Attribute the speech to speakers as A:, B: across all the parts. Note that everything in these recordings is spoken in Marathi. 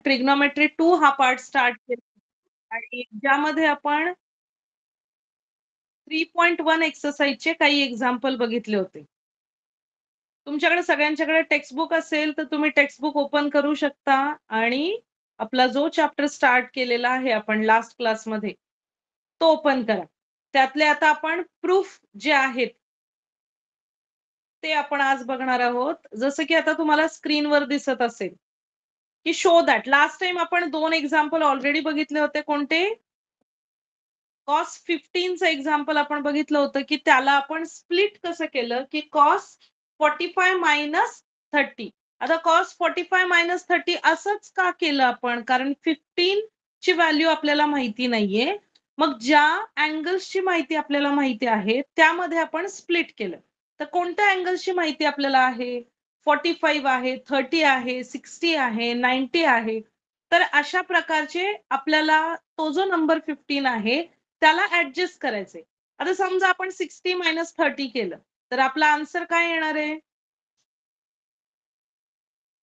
A: ट्रिग्नोमेट्री 2 हा पार्ट स्टार्ट केला आणि ज्यामध्ये आपण 3.1 एक्सरसाइजचे काही एक्झाम्पल बघितले होते. तुमच्याकडे सगळ्यांच्याकडे टेक्स्टबुक असेल तर तुम्ही टेक्स्टबुक ओपन करू शकता आणि आपला जो चॅप्टर स्टार्ट केलेला आहे आपण लास्ट क्लासमध्ये तो ओपन करा. त्यातले आता आपण प्रूफ जे आहेत ते आपण आज बघणार आहोत. जसं की आता तुम्हाला स्क्रीनवर दिसत असेल की शो दॅट. लास्ट टाइम आपण 2 एक्झाम्पल ऑलरेडी बघितले होते. कोणते? cos 15 चं एक्झाम्पल आपण बघितलं होतं की त्याला आपण स्प्लिट कसं केलं की cos 45 - 30. आता cos 45 - 30 असंच का केलं आपण? कारण 15 ची व्हॅल्यू आपल्याला माहिती नाहीये. मग ज्या अँगल्सची माहिती आपल्याला माहिती आहे त्यामध्ये आपण स्प्लिट केलं. तर कोणत्या अँगल्सची माहिती आपल्याला आहे? 45 आहे, 30 आहे, 60 आहे, 90 आहे. तर अशा प्रकारचे आपल्याला तो जो नंबर 15 आहे त्याला ऍडजस्ट करायचे. आता समजा आपण 60 - 30 केलं तर आपला आन्सर काय येणार आहे?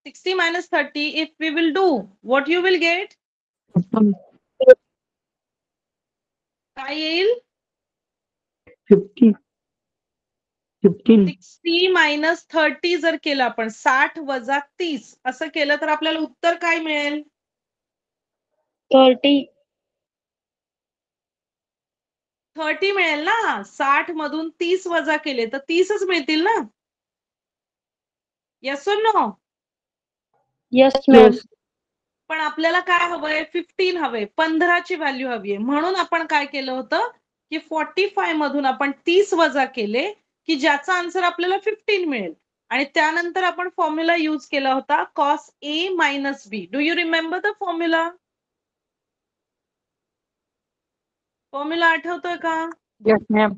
A: 60 - 30 if we will do, what you will get? काय येईल?
B: 50. 15.
A: 60 - 30 जर केलं आपण 60 - 30 असं केलं तर आपल्याला उत्तर काय मिळेल?
C: 30.
A: 30 मिळेल ना. 60 मधून 30 वजा केले तर 30च मिळतील ना. Yes or no?
C: Yes, ma'am.
B: Yes.
A: पण आपल्याला काय हवंय? 15 हवंय. 15 ची व्हॅल्यू हवी आहे. म्हणून आपण काय केलं होतं की 45 मधून आपण 30 वजा केले की ज्याचा आन्सर आपल्याला 15 मिळेल. आणि त्यानंतर आपण फॉर्म्युला यूज केला होता cos A - B. Do you remember the formula? Formula आठवतोय का?
B: Yes, ma'am.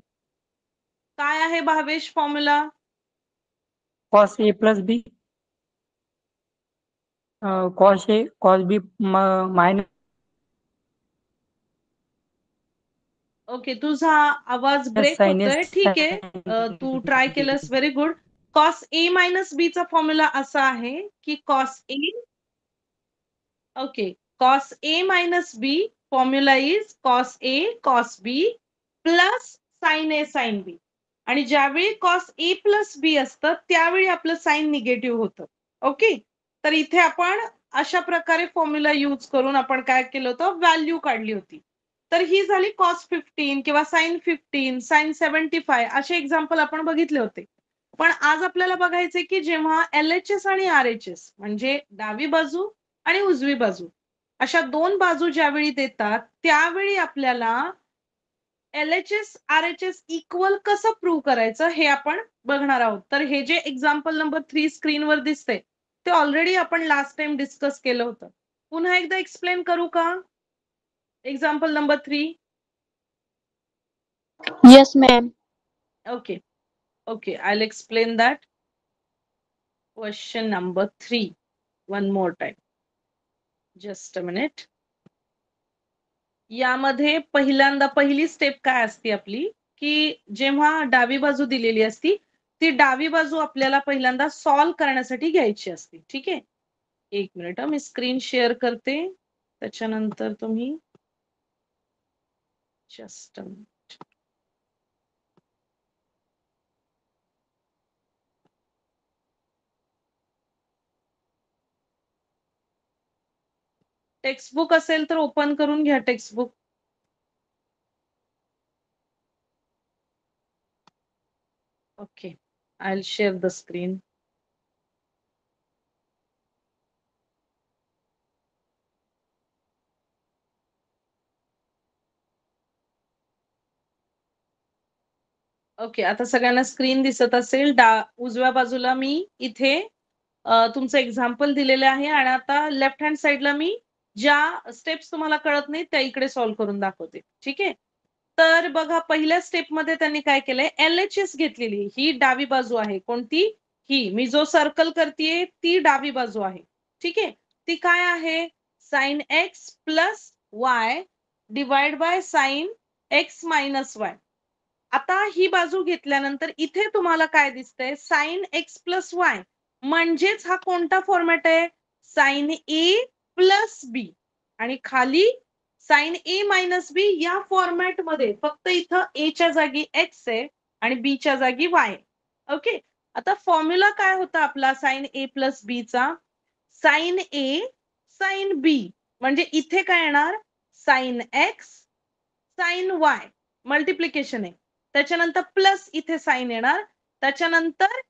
A: काय आहे Bhavesh formula?
B: Cos A plus B. Cos A, cos B minus.
A: Okay, तुझा आवाज ब्रेक
B: sin A
A: होतोय. ठीक आहे. तू ट्राय केलंस, very good. cos A - B चा फॉर्म्युला असा आहे की cos A, okay, cos A - B formula is cos A cos B plus sin A sin B. आणि ज्यावेळी cos A प्लस B असतं त्यावेळी आपलं साइन निगेटिव्ह होतं. ओके, तर इथे आपण अशा प्रकारे फॉर्म्युला यूज करून आपण काय केलं होतं? व्हॅल्यू काढली होती. तर ही झाली cos 15 किंवा sin 15, sin 75 असे एक्झाम्पल आपण बघितले होते. पण आज आपल्याला बघायचे की जेव्हा LHS आणि RHS म्हणजे डावी बाजू आणि उजवी बाजू अशा दोन बाजू ज्यावेळी देतात त्यावेळी आपल्याला LHS RHS इक्वल कसं प्रूव्ह करायचं हे आपण बघणार आहोत. तर हे जे एक्झाम्पल नंबर 3 स्क्रीनवर दिसते ते ऑलरेडी आपण लास्ट टाइम डिस्कस केलं होतं. पुन्हा एकदा एक्सप्लेन करू का? Example number 3.
C: Yes, ma'am.
A: Okay, okay, I'll explain that. Question number 3 one more time. Just a minute. यामध्ये पहिल्यांदा पहिली स्टेप काय असते आपली की जेव्हा डावी बाजू दिलेली असती ती डावी बाजू आपल्याला पहिल्यांदा सॉल्व करण्यासाठी घ्यायची असते. ठीक आहे, एक मिनिट मी स्क्रीन शेअर करते त्याच्यानंतर तुम्ही जस्ट टेक्स्टबुक असेल तर ओपन करून घ्या textbook. Okay, I will share the screen. Okay, आता सगळ्यांना स्क्रीन दिसत असेल. उजव्या बाजूला मी इथे तुमचं एक्झाम्पल दिलेले आहे आणि आता लेफ्ट हँड साइडला मी ज्या स्टेप्स तुम्हाला कळत नाही त्या इकडे सॉल्व्ह करून दाखवते. ठीक आहे, तर बघा पहिल्या स्टेप मध्ये त्यांनी काय केलंय? LHS घेतलेली ही डावी बाजू आहे. कोणती? ही मी जो सर्कल करतेय ती डावी बाजू आहे. ठीक आहे, ती काय आहे? Sine x plus y divide by sine x minus y. आता ही बाजू घेतल्यानंतर इथे तुम्हाला काय दिसतंय? Sine x plus y. म्हणजेच हा कोणता फॉर्मॅट आहे? साइन A प्लस बी आणि खाली साइन ए मायनस बी या फॉर्मॅट मध्ये, फक्त इथं ए च्या जागी एक्स आहे आणि बी च्या जागी वाय. ओके, आता फॉर्म्युला काय होता आपला साइन ए प्लस बी चा? साइन ए साइन बी म्हणजे इथे काय येणार? Sine x sine y multiplication आहे, त्याच्यानंतर प्लस इथे साइन येणार, त्याच्यानंतर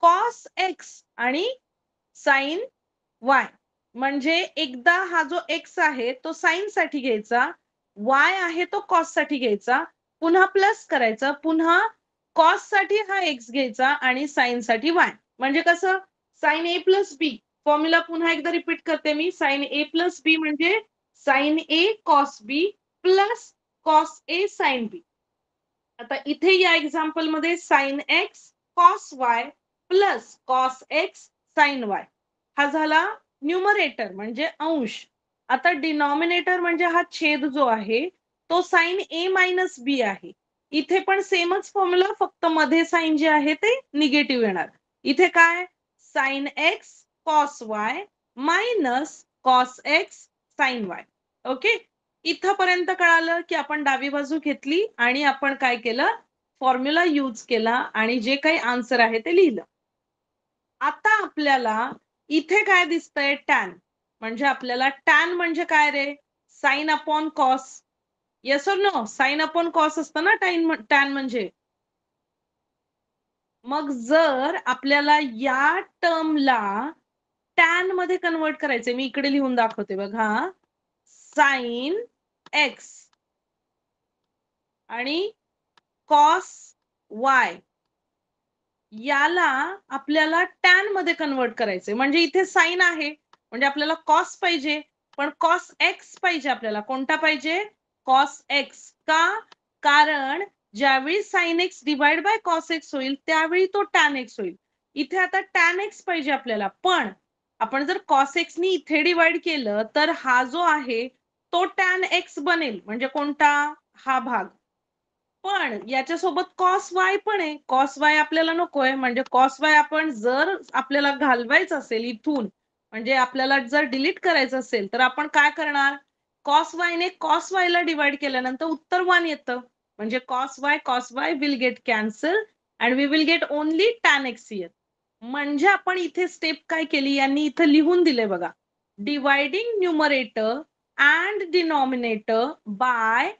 A: कॉस एक्स आणि साइन वाय. म्हणजे एकदा हा जो एक्स आहे तो साइन साठी घ्यायचा, वाय आहे तो कॉस साठी घ्यायचा, पुन्हा प्लस करायचा, पुन्हा कॉस साठी हा एक्स घ्यायचा आणि साइन साठी वाय. म्हणजे कसं? साइन ए प्लस बी फॉर्म्युला पुन्हा एकदा रिपीट करते मी. साइन ए प्लस बी म्हणजे sine A cos B plus cos A sine B. आता इथे या एक्झाम्पल मध्ये sine x cos y plus cos x sine y हा झाला न्यूमरेटर म्हणजे अंश. आता डिनॉमिनेटर म्हणजे हा छेद जो आहे तो साइन ए मायनस बी आहे. इथे पण सेमच फॉर्म्युला, फक्त मध्ये साइन जे आहे ते निगेटिव्ह येणार. इथे काय? Sine x cos y minus cos x sine y. Okay, इथपर्यंत कळालं की आपण डावी बाजू घेतली आणि आपण काय केलं? फॉर्म्युला यूज केला आणि जे काही आन्सर आहे ते लिहिलं. आता आपल्याला इथे काय दिसतंय? टॅन. म्हणजे आपल्याला टॅन म्हणजे काय रे? Sine upon cos. Yes or no? Sine upon cos असतं ना टॅन म्हणजे. मग जर आपल्याला या टर्मला टॅन मध्ये कन्वर्ट करायचे, मी इकडे लिहून दाखवते बघा. साइन एक्स आणि कॉस वाय याला आपल्याला टॅन मध्ये कन्वर्ट करायचे. म्हणजे इथे साइन आहे म्हणजे आपल्याला कॉस पाहिजे, पण कॉस एक्स पाहिजे आपल्याला. कोणता पाहिजे? Cos x. का? कारण ज्यावेळी sine x divide by cos x होईल त्यावेळी तो टॅन एक्स होईल. इथे आता टॅन एक्स पाहिजे आपल्याला, पण आपण जर कॉस एक्स नी इथे डिवाइड केलं तर हा जो आहे तो टॅन एक्स बनेल. म्हणजे कोणता? हा भाग. पण याच्यासोबत कॉस वाय पण आहे. कॉस वाय आपल्याला नकोय, म्हणजे कॉस वाय आपण जर आपल्याला घालवायचं असेल इथून, म्हणजे आपल्याला जर डिलीट करायचं असेल तर आपण काय करणार? कॉस वाय ने कॉस वाय ला डिवाइड केल्यानंतर उत्तर 1 येतं. म्हणजे cos y will get cancel and we will get only tan x here. म्हणजे आपण इथे स्टेप काय केली? यांनी इथं लिहून दिले बघा. Dividing numerator and denominator by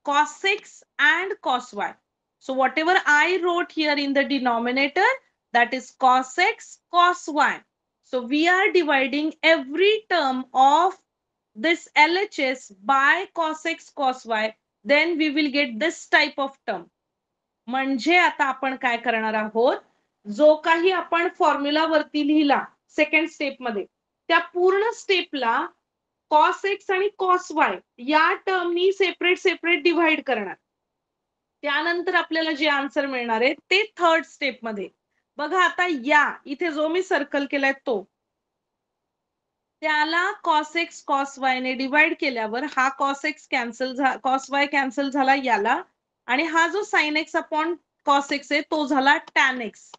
A: cos x and cos y. So whatever I wrote here in the denominator, that is cos x, cos y. So we are dividing every term of this LHS by cos x, cos y. Then we will get this type of term. म्हणजे आता आपण काय करणार आहोत? जो काही आपण फॉर्म्युला वरती लिहिला सेकंड स्टेप मध्ये, त्या पूर्ण स्टेपला कॉस एक्स आणि कॉस वाय या टर्मनी सेपरेट सेपरेट डिव्हाइड करणार. त्यानंतर आपल्याला जे आन्सर मिळणार आहे ते थर्ड स्टेप मध्ये. बघा आता या इथे जो मी सर्कल केलाय तो, त्याला कॉस एक्स कॉस वाय ने डिवाइड केल्यावर हा cos X cancel cos Y cancel झाला याला, आणि हा जो sine x upon cos x आहे तो झाला टॅन एक्स.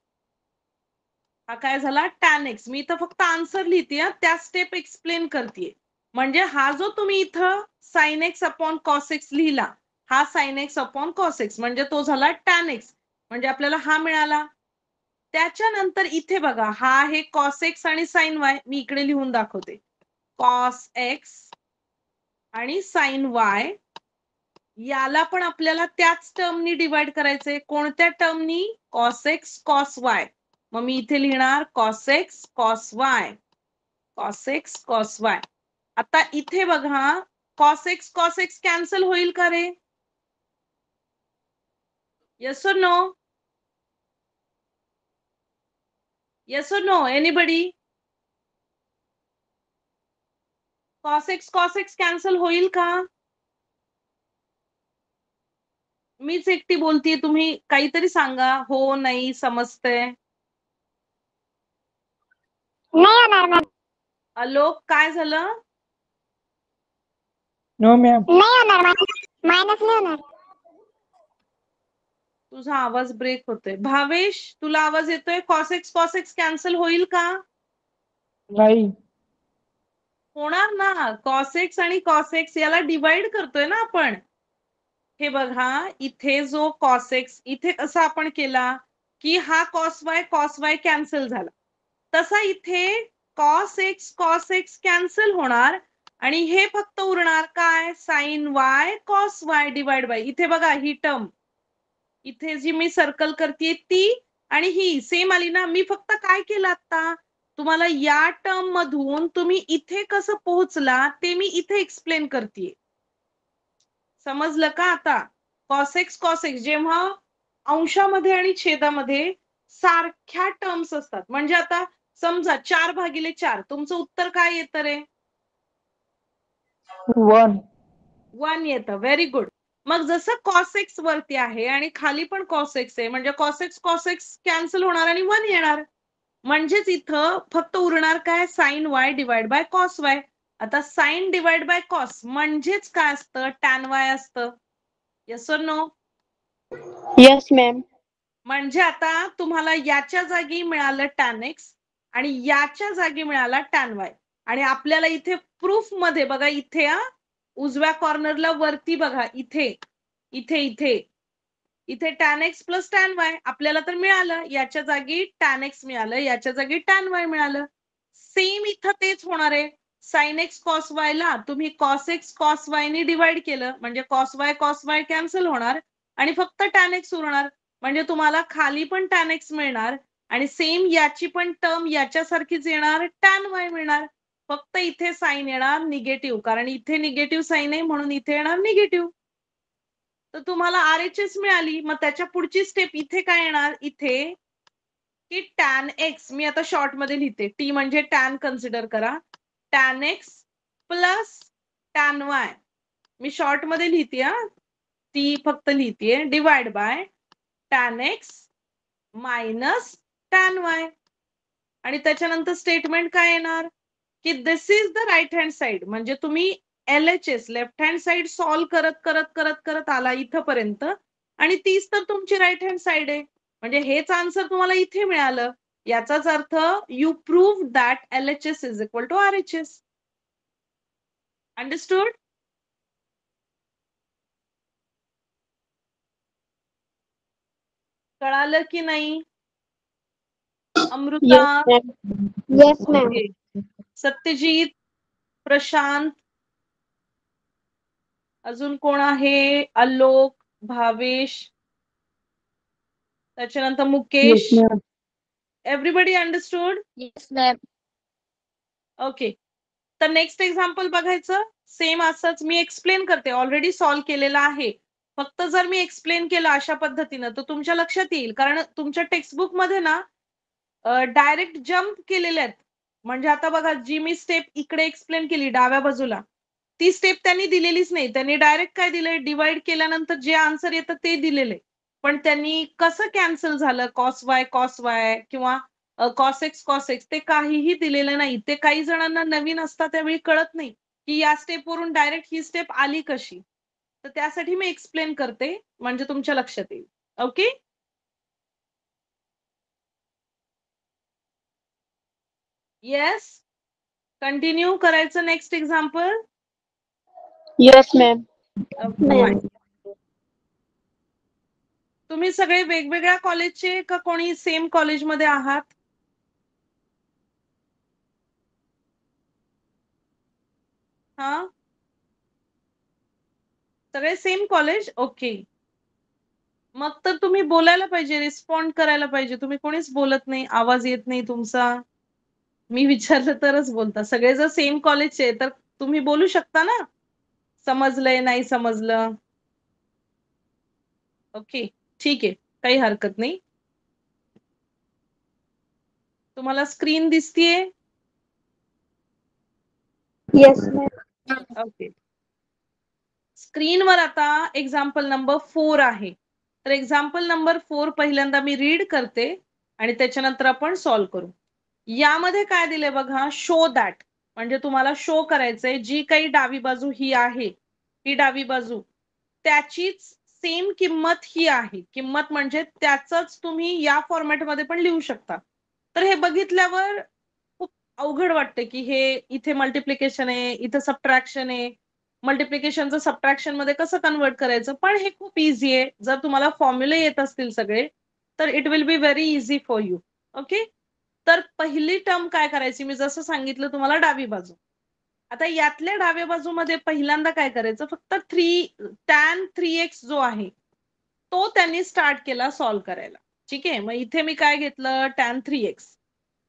A: हा काय झाला? Tan x. मी इथं फक्त आन्सर लिहिते, त्या स्टेप एक्सप्लेन करते. म्हणजे हा जो तुम्ही इथं sine x upon cos x लिहिला, हा sine x upon cos x म्हणजे तो झाला टॅन एक्स. म्हणजे आपल्याला हा मिळाला. त्याच्यानंतर इथे बघा, हा आहे कॉस एक्स आणि साइन वाय. मी इकडे लिहून दाखवते. कॉस एक्स आणि साइन वाय याला पण आपल्याला त्याच टर्मनी डिवाइड करायचंय. कोणत्या टर्मनी? Cos x cos Y. मग मी इथे लिहिणार cos x cos Y, cos x cos Y. आता इथे बघा, कॉस एक्स कॅन्सल होईल का रे? Yes or no? Yes or no anybody? Cos X cancel होईल का? मीच एकटी बोलतीये, तुम्ही काहीतरी सांगा. हो नाही समजतंय?
C: नाही होणार मॅम.
A: आलोक काय झालं?
B: No ma'am.
C: नाही होणार मॅम. मायनस नाही होणार.
A: तुझा आवाज ब्रेक होतोय. भावेश तुला आवाज येतोय? कॉस एक्स कॅन्सल होईल का?
B: नाही.
A: होणार ना, कॉस एक्स आणि कॉस एक्स याला डिवाइड करतोय ना आपण. हे बघा, इथे जो कॉस एक्स इथे कसा आपण केला की हा कॉस वाय कॅन्सल झाला, तसा इथे कॉस एक्स कॅन्सल होणार आणि हे फक्त उरणार काय, sine y cos y divide by. इथे बघा ही टर्म इथे जी मी सर्कल करते ती आणि ही सेम आली ना. मी फक्त काय केलं आता, तुम्हाला या टर्म मधून तुम्ही इथे कसं पोहोचला ते मी इथे एक्सप्लेन करते. समजलं का आता. कॉस एक्स जेव्हा अंशामध्ये आणि छेदामध्ये सारख्या टर्म्स असतात, म्हणजे आता समजा 4/4 तुमचं उत्तर काय येतं रे?
B: 1.
A: 1 येतं. Very good. मग जसं कॉस एक्स वरती आहे आणि खाली पण कॉस एक्स आहे, म्हणजे कॉस एक्स कॅन्सल होणार आणि 1 येणार. म्हणजेच इथं फक्त उरणार काय, sine y divide by cos Y. आता साइन डिवाइड बाय कॉस म्हणजेच काय असतं, टॅन वाय असतं. Yes or no?
D: Yes, ma'am.
A: म्हणजे आता तुम्हाला याच्या जागी मिळालं टॅन एक्स आणि याच्या जागी मिळाला टॅन वाय. आणि आपल्याला इथे प्रूफ मध्ये बघा, इथे उजव्या कॉर्नरला वरती बघा, इथे इथे इथे इथे tan x plus tan y आपल्याला तर मिळालं. याच्या जागी टॅन एक्स मिळालं, याच्या जागी टॅन वाय मिळालं. सेम इथं तेच होणार आहे. साइन एक्स कॉस वाय ला तुम्ही कॉस एक्स कॉस वाय ने डिवाइड केलं, म्हणजे कॉस वाय कॅन्सल होणार आणि फक्त टॅन एक्स उरणार. म्हणजे तुम्हाला खाली पण टॅन एक्स मिळणार आणि सेम याची पण टर्म याच्यासारखीच येणार, टॅन वाय मिळणार. फक्त इथे साइन येणार निगेटिव्ह, कारण इथे निगेटिव्ह साइन आहे म्हणून इथे येणार निगेटिव्ह. तर तुम्हाला RHS मिळाली. मग त्याच्या पुढची स्टेप इथे काय येणार, इथे की टॅन एक्स, मी आता शॉर्ट मध्ये लिहिते, टी म्हणजे टॅन कन्सिडर करा, tan x plus tan Y मी शॉर्ट मध्ये लिहिते, ती फक्त लिहिते divide by tan X minus tan Y. आणि त्याच्यानंतर स्टेटमेंट काय येणार की this is the right hand side. म्हणजे तुम्ही LHS left hand side solve करत करत करत करत आला इथपर्यंत आणि तीच तर तुमची राईट हँड साइड आहे. म्हणजे हेच आन्सर तुम्हाला इथे मिळालं. याचाच अर्थ you prove that LHS is equal to RHS. Understood? कळालं की नाही? Amruta,
D: Yes, ma'am.
C: Yes, ma'am.
A: Okay. Satyajit, Prashant, अजून कोण आहे, आलोक, भावेश, त्याच्यानंतर Mukesh.
B: Yes, ma'am.
A: Everybody understood?
C: Yes, ma'am.
A: Okay. तर नेक्स्ट एक्झाम्पल बघायचं. सेम असंच मी एक्सप्लेन करते, ऑलरेडी सॉल्व्ह केलेलं आहे. फक्त जर मी एक्सप्लेन केलं अशा पद्धतीनं तर तुमच्या लक्षात येईल, कारण तुमच्या टेक्स्टबुक मध्ये ना डायरेक्ट जम्प केलेले आहेत. म्हणजे आता बघा, जी मी स्टेप इकडे एक्सप्लेन केली डाव्या बाजूला, ती स्टेप त्यांनी दिलेलीच नाही. त्यांनी डायरेक्ट काय दिलंय, डिवाइड केल्यानंतर जे आन्सर येतं ते दिलेले. पण त्यांनी कसं कॅन्सल झालं कॉस वाय किंवा कॉस एक्स ते काहीही दिलेलं नाही. ते काही जणांना नवीन असतात त्यावेळी कळत नाही की या स्टेप वरून डायरेक्ट ही स्टेप आली कशी. तर त्यासाठी मी एक्सप्लेन करते, म्हणजे तुमच्या लक्षात येईल. ओके. येस, कंटिन्यू करायचं. Next example.
D: Yes, ma'am.
C: Ma'am.
A: तुम्ही सगळे वेगवेगळ्या कॉलेजचे का कोणी सेम कॉलेजमध्ये आहात? हा, सगळे सेम कॉलेज. ओके. मग तर तुम्ही बोलायला पाहिजे, रिस्पॉन्ड करायला पाहिजे. तुम्ही कोणीच बोलत नाही, आवाज येत नाही तुमचा. मी विचारलं तरच बोलता. सगळे जर सेम कॉलेजचे तर तुम्ही बोलू शकता ना, समजलंय नाही समजलं. ओके, ठीक आहे, काही हरकत नाही. तुम्हाला स्क्रीन दिसतीये?
C: Yes, ma'am.
A: ओके. स्क्रीनवर आता एक्झाम्पल नंबर 4 आहे. तर एक्झाम्पल नंबर 4 पहिल्यांदा मी रीड करते आणि त्याच्यानंतर आपण सॉल्व्ह करू. यामध्ये काय दिलंय बघा, शो दॅट, म्हणजे तुम्हाला शो करायचंय जी काही डावी बाजू ही आहे, ही डावी बाजू त्याचीच सेम किंमत ही आहे. किंमत म्हणजे त्याचंच तुम्ही या फॉर्मॅटमध्ये पण लिहू शकता. तर हे बघितल्यावर खूप अवघड वाटतं की हे इथे मल्टिप्लिकेशन आहे, इथे सबट्रॅक्शन आहे, मल्टिप्लिकेशनचं सबट्रॅक्शन मध्ये कसं कन्वर्ट करायचं, पण हे खूप इझी आहे. जर तुम्हाला फॉर्म्युले येत असतील सगळे तर it will be very easy for you. Okay, तर पहिली टर्म काय करायची, मी जसं सांगितलं तुम्हाला डावी बाजू. आता यातल्या डाव्या बाजूमध्ये पहिल्यांदा काय करायचं, फक्त tan 3x जो आहे तो त्यांनी स्टार्ट केला सॉल्व्ह करायला. ठीक आहे, मग इथे मी काय घेतलं, tan 3x.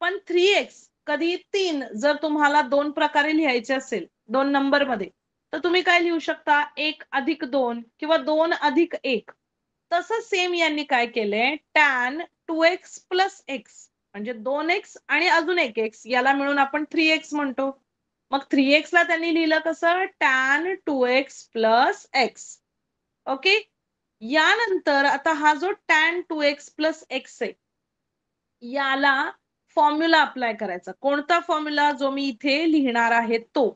A: पण 3x कधी 3 जर तुम्हाला दोन प्रकारे लिहायचे असेल, दोन नंबर मध्ये, तर तुम्ही काय लिहू शकता, 1 अधिक 2 किंवा 2 अधिक 1. तसं सेम यांनी काय केलंय, tan 2x प्लस x म्हणजे 2x आणि अजून एक x, याला मिळून आपण 3x म्हणतो. मग 3x ला त्यांनी लिहिलं कसं, tan 2x plus x. Okay, यानंतर आता हा जो tan 2x प्लस x आहे, याला फॉर्म्युला अप्लाय करायचा. कोणता फॉर्म्युला, जो मी इथे लिहिणार आहे तो.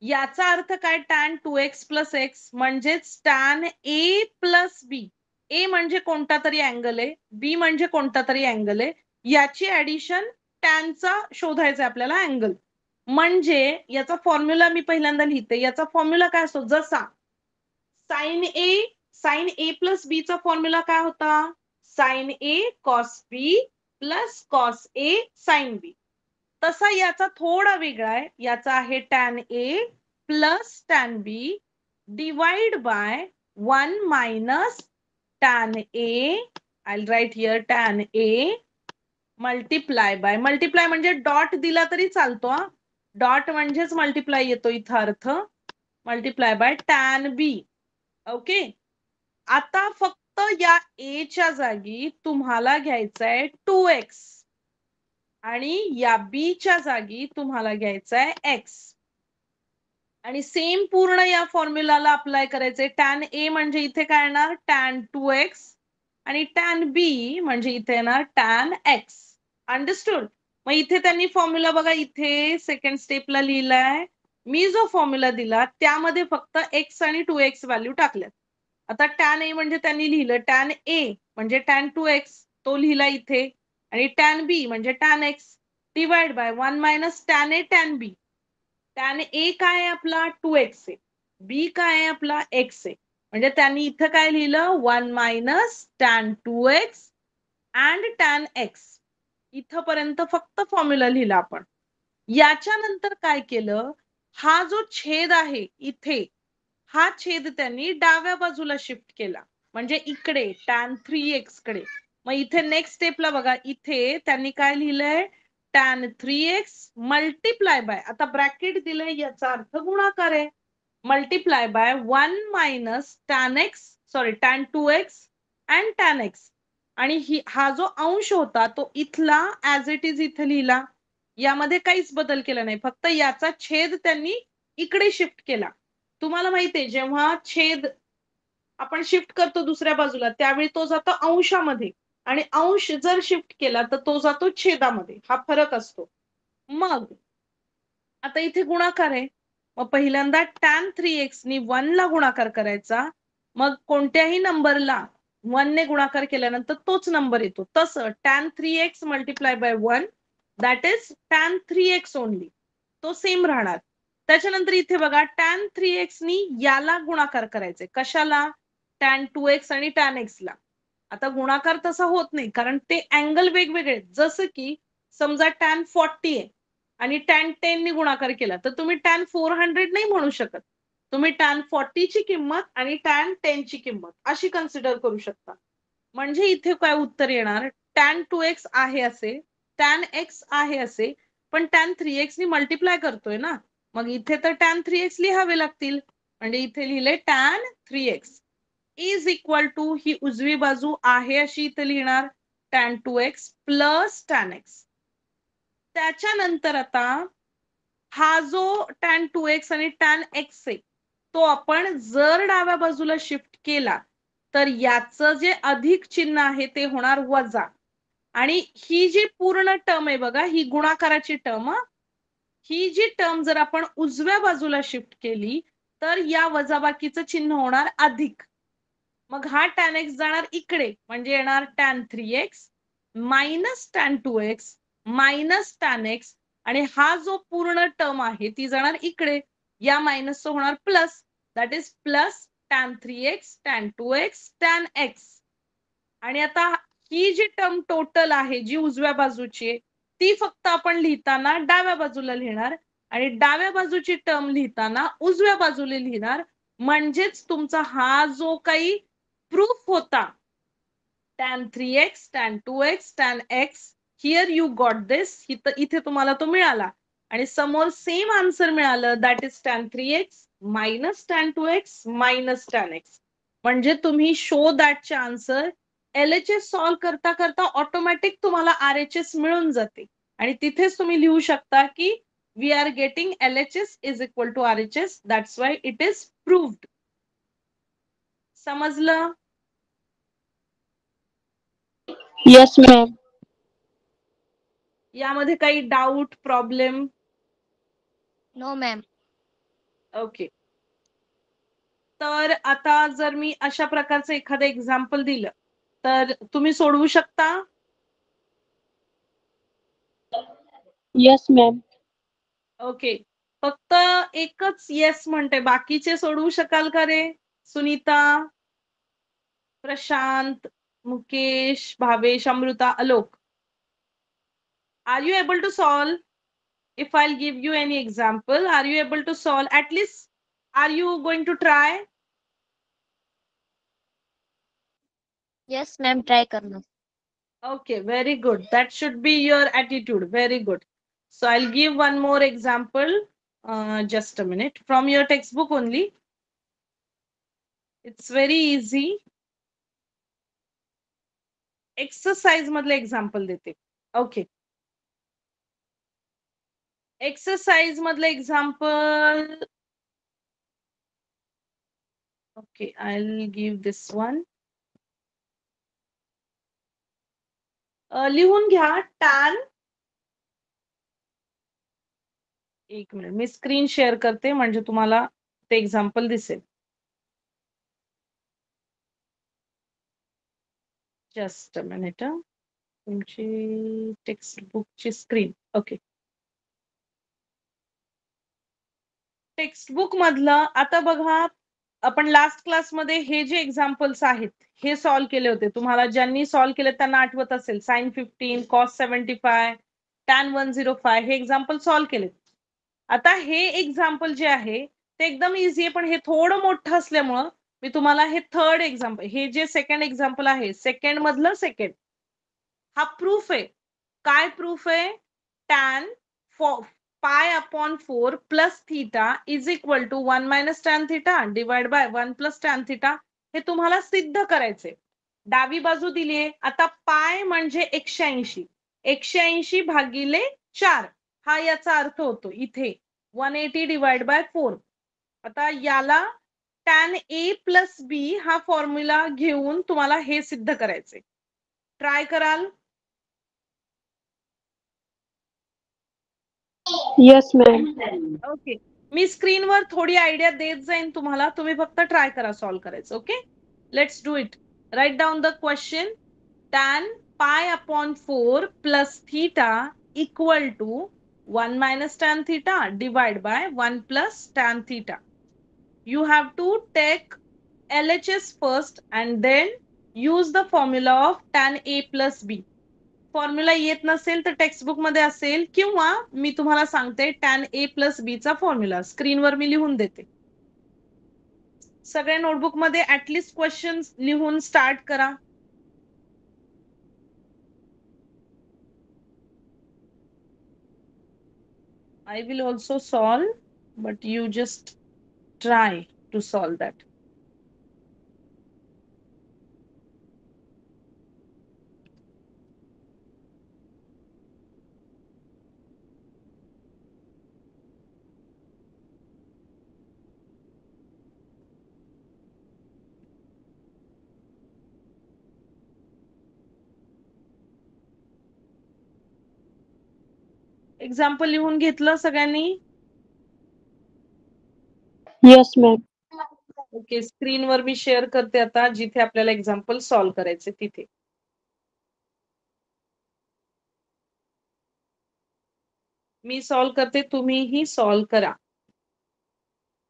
A: याचा अर्थ काय, tan 2x प्लस x म्हणजेच tan a plus b. a म्हणजे कोणता तरी अँगल आहे, b म्हणजे कोणता तरी अँगल आहे, याची ऍडिशन tan चा शोधायचा आपल्याला अँगल. म्हणजे याचा फॉर्म्युला मी पहिल्यांदा लिहिते. याचा फॉर्म्युला काय असतो, जसा साइन ए प्लस बी चा फॉर्म्युला काय होता, sine A cos B plus cos A sine B. तसा याचा थोडा वेगळा आहे. याचा आहे tan A plus tan B divide by 1 minus tan A. I write here tan A multiply by, multiply म्हणजे डॉट दिला तरी चालतो, डॉट म्हणजेच मल्टिप्लाय येतो इथं अर्थ, multiply by tan B. Okay, आता फक्त या a च्या जागी तुम्हाला घ्यायचा आहे 2x आणि या b च्या जागी तुम्हाला घ्यायचा आहे x. आणि सेम पूर्ण या फॉर्म्युलाला अप्लाय करायचंय. tan a म्हणजे इथे काय येणार, tan 2x आणि tan b म्हणजे इथे येणार tan x. अंडरस्टूड. मग इथे त्यांनी फॉर्म्युला बघा, इथे सेकंड स्टेपला लिहिलाय. मी जो फॉर्म्युला दिला त्यामध्ये फक्त x आणि 2x व्हॅल्यू टाकल्यात. आता tan a म्हणजे त्यांनी लिहिलं tan a म्हणजे tan 2x, तो लिहिला इथे, आणि tan b म्हणजे tan x divide by 1 minus tan a tan b. tan a काय आहे आपला 2x आहे, b काय आहे आपला x आहे, म्हणजे त्यांनी इथं काय लिहिलं 1 minus tan 2x and tan x. इथपर्यंत फक्त फॉर्म्युला लिहिला आपण. याच्या नंतर काय केलं, हा जो छेद आहे इथे, हा छेद त्यांनी डाव्या बाजूला शिफ्ट केला, म्हणजे इकडे tan 3x कडे. मग इथे नेक्स्ट स्टेपला बघा, इथे त्यांनी काय लिहिलंय, tan 3x मल्टिप्लाय बाय, आता ब्रॅकेट दिलंय याचा अर्थ गुणाकार आहे, multiply by 1 minus tan x, sorry tan 2x and tan x. आणि हा जो अंश होता तो इथला ऍज इट इज इथे लिहिला, यामध्ये काहीच बदल केला नाही, फक्त याचा छेद त्यांनी इकडे शिफ्ट केला. तुम्हाला माहितीये, जेव्हा छेद आपण शिफ्ट करतो दुसऱ्या बाजूला, त्यावेळी तो जातो अंशामध्ये, आणि अंश जर शिफ्ट केला तर तो जातो छेदामध्ये. हा फरक असतो. मग आता इथे गुणाकार आहे, मग पहिल्यांदा tan 3x नी 1 ला गुणाकार करायचा, मग कोणत्याही नंबरला 1 ने गुणाकार केल्यानंतर तोच नंबर येतो. तसं tan 3x multiply by 1 that is tan 3x only, तो सेम राहणार. त्याच्यानंतर इथे बघा tan 3x नी याला गुणाकार करायचे, कशाला, tan 2x आणि tan x ला. आता गुणाकार तसा होत नाही, कारण ते अँगल वेगवेगळे, जसं की समजा tan 40 आहे आणि tan 10 नी गुणाकार केला तर तुम्ही tan 400 नाही म्हणू शकत, तुम्ही tan 40 ची किंमत आणि tan 10 ची किंमत अशी कन्सिडर करू शकता. म्हणजे इथे काय उत्तर येणार, tan 2x आहे असे, tan x आहे असे, पण tan 3x नी मल्टिप्लाय करतोय ना, मग इथे तर tan 3x लिहावे लागतील, म्हणजे इथे लिहिले tan 3x is equal to, ही उजवी बाजू आहे अशी इथे लिहिणार, tan 2x plus tan x. त्याच्यानंतर आता हा जो tan 2x आणि tan x आहे, तो आपण जर डाव्या बाजूला शिफ्ट केला तर याचं जे अधिक चिन्ह आहे ते होणार वजा, आणि ही जी पूर्ण टर्म आहे बघा, ही गुणाकाराची टर्म, ही जी टर्म जर आपण उजव्या बाजूला शिफ्ट केली तर या वजाबाकीचं चिन्ह होणार अधिक. मग हा tan x जाणार इकडे, म्हणजे येणार tan 3x minus tan 2x minus tan x, आणि हा जो पूर्ण टर्म आहे ती जाणार इकडे, या मायनसचं होणार plus, that is plus tan 3x tan 2x tan x. आणि आता ही जी टर्म टोटल आहे जी उजव्या बाजूची आहे ती फक्त आपण लिहिताना डाव्या बाजूला लिहिणार आणि डाव्या बाजूची टर्म लिहिताना उजव्या बाजूला लिहिणार. म्हणजेच तुमचा हा जो काही प्रूफ होता tan 3x tan 2x tan x, here you got this, इथे तुम्हाला तो मिळाला आणि समोर सेम आन्सर मिळालं, that is tan 3x minus tan 2x minus tan x. म्हणजे तुम्ही शो दॅटचे आन्सर LHS सॉल्व्ह करता करता ऑटोमॅटिक तुम्हाला RHS मिळून जाते आणि तिथेच तुम्ही लिहू शकता की we are getting LHS is equal to RHS, that's why it is proved. समजलं?
D: Yes, ma'am.
A: यामध्ये काही doubt problem?
C: No, ma'am.
A: Okay. तर आता जर मी अशा प्रकारचं एखादं एक्झाम्पल दिलं तर तुम्ही सोडवू शकता?
D: Yes, ma'am.
A: ओके. फक्त एकच येस म्हणते, बाकीचे सोडवू शकाल का रे? Sunita, Prashant, Mukesh, Bhavesh, Amruta, Alok. Are you able to solve? If I'll give you any example, are you able to solve? At least, are you going to try?
C: Yes, ma'am. Try करना.
A: Okay, very good. That should be your attitude. Very good. So I'll give one more example. Just a minute. From your textbook only. It's very easy. Exercise मधले example देते. Okay. Exercise मधले example. Okay, I'll give this one. लिहून घ्या tan. एक मिनिट, मी स्क्रीन शेअर करते म्हणजे तुम्हाला ते एक्झाम्पल दिसेल. Just a minute. तुमची टेक्स्टबुकची स्क्रीन. ओके. टेक्स्टबुक मधलं आता बघा, आपण लास्ट क्लासमध्ये हे जे एक्झाम्पल्स आहेत हे सॉल्व्ह केले होते. तुम्हाला ज्यांनी सॉल्व्ह केले त्यांना आठवत असेल, sin 15 cos 75 tan 105 हे एक्झाम्पल सॉल्व्ह केले. आता हे एक्झाम्पल जे आहे ते एकदम इझी आहे, पण हे थोडं मोठं असल्यामुळं मी तुम्हाला हे थर्ड एक्झाम्पल, हे जे सेकंड एक्झाम्पल आहे सेकंड मधलं सेकंड, हा प्रूफ आहे. काय प्रूफ आहे? tan pi upon 4 plus theta is equal to 1 minus tan theta divide by 1 plus tan theta. हे तुम्हाला सिद्ध करायचे. डावी बाजू दिलीये. आता पाय म्हणजे 180, 180 भागिले 4 हा याचा अर्थ होतो इथे 180 डिवाइड बाय 4. आता याला tan A प्लस B हा फॉर्म्युला घेऊन तुम्हाला हे सिद्ध करायचे. ट्राय कराल?
D: Yes, ma'am.
A: ओके. मी स्क्रीनवर थोडी आयडिया देत जाईन तुम्हाला, तुम्ही फक्त ट्राय करा सॉल्व्ह करायचं. Okay, let's do it. Write down the question. tan pi upon 4 plus theta equal to 1 minus tan theta divide by 1 plus tan theta. You have to take LHS first and then use the formula of tan A plus B. Formula येत नसेल तर टेक्स्टबुक मध्ये असेल किंवा मी तुम्हाला सांगते tan A plus B चा फॉर्म्युला स्क्रीनवर मी लिहून देते. सगळ्या नोटबुक मध्ये ऍटलीस्ट क्वेश्चन्स लिहून स्टार्ट करा. I will also solve, but you just try to solve that. Example लिहून घेतलं सगळ्यांनी?
D: Yes, ma'am.
A: ओके, स्क्रीनवर मी शेअर करते आता जिथे आपल्याला एक्झाम्पल सॉल्व्ह करायचे तिथे. मी सॉल्व करते, तुम्हीही सॉल्व करा.